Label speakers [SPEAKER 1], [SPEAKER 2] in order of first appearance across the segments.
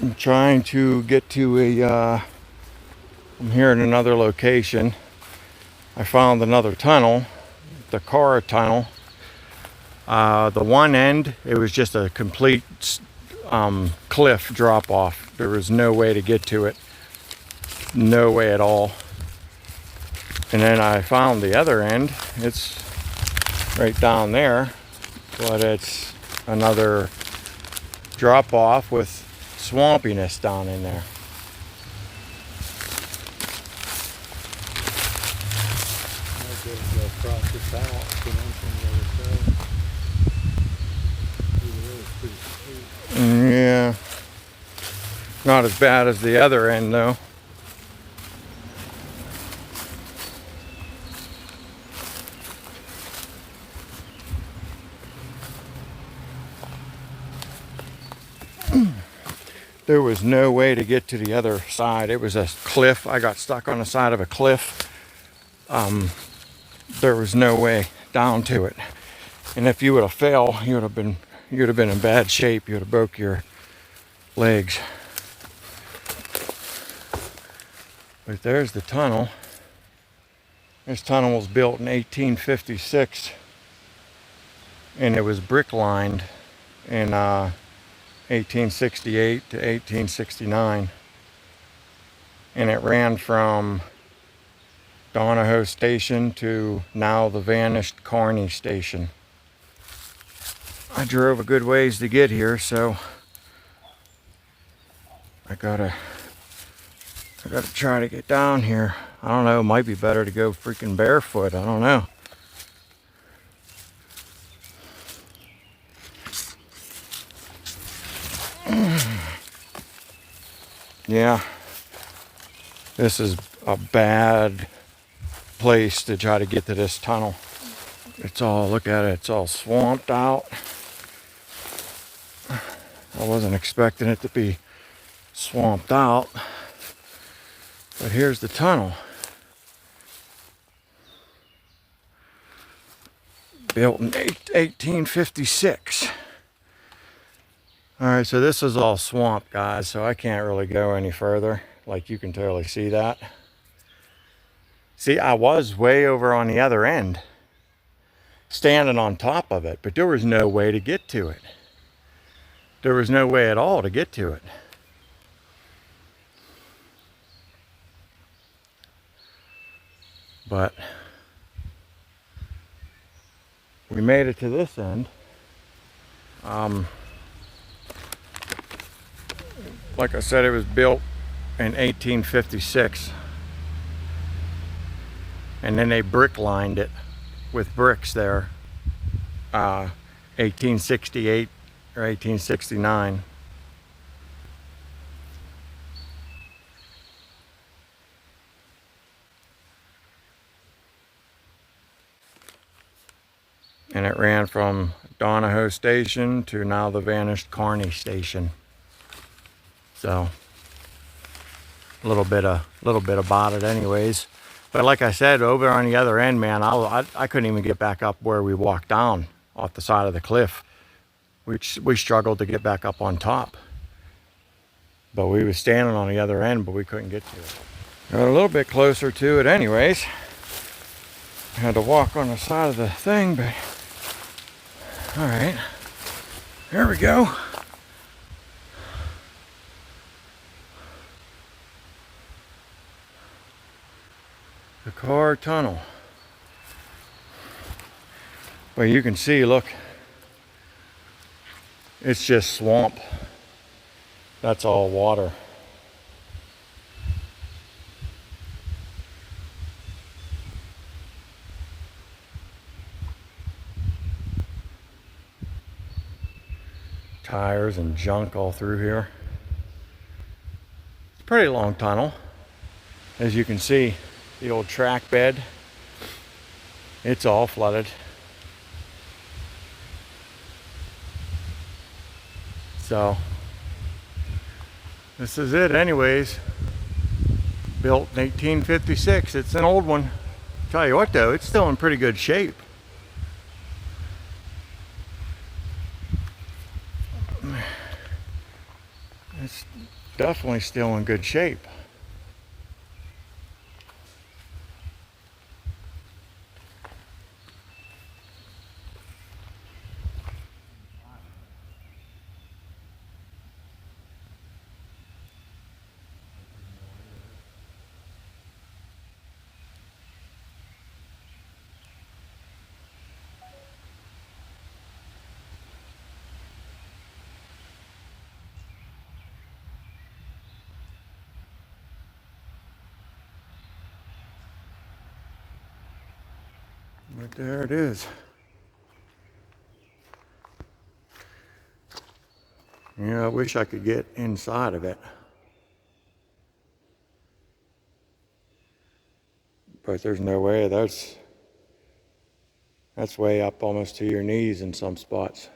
[SPEAKER 1] I'm trying to get to I'm here in another location. I found another tunnel, the Carr tunnel. The one end, it was just a complete cliff drop off. There was no way to get to it. No way at all. And then I found the other end. It's right down there, but it's another drop off with swampiness down in there. Yeah, not as bad as the other end though. There was no way to get to the other side. It was a cliff. I got stuck on the side of a cliff. There was no way down to it. And if you would have fell, you'd have been in bad shape. You'd have broke your legs. But there's the tunnel. This tunnel was built in 1856, and it was brick lined in 1868 to 1869, and it ran from Donahoe Station to now the vanished Kearney Station. I drove a good ways to get here, so I gotta try to get down here. I don't know, it might be better to go freaking barefoot. I don't know. Yeah, this is a bad place to try to get to this tunnel. It's all, look at it, it's all swamped out. I wasn't expecting it to be swamped out, but here's the tunnel. Built in 1856. All right, so this is all swamp, guys, so I can't really go any further. Like, you can totally see that. See, I was way over on the other end, standing on top of it, but there was no way to get to it. There was no way at all to get to it. But we made it to this end. Like I said, it was built in 1856, and then they brick lined it with bricks there, 1868 or 1869. And it ran from Donahoe Station to now the vanished Kearney Station. So a little bit about it anyways. But like I said, over on the other end, man, I couldn't even get back up where we walked down off the side of the cliff. We struggled to get back up on top. But we were standing on the other end, but we couldn't get to it. Got a little bit closer to it anyways. I had to walk on the side of the thing, but all right, there we go. The Carr Tunnel. But you can see, look, it's just swamp. That's all water. Tires and junk all through here. It's a pretty long tunnel. As you can see, the old track bed, it's all flooded. So this is it anyways. Built in 1856. It's an old one. Tell you what though, it's still in pretty good shape. It's definitely still in good shape. But there it is. Yeah, I wish I could get inside of it. But there's no way. That's way up almost to your knees in some spots.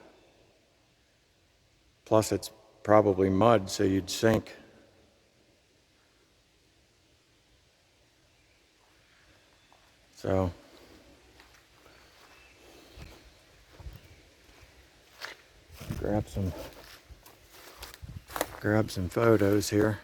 [SPEAKER 1] Plus it's probably mud, so you'd sink. So grab some photos here.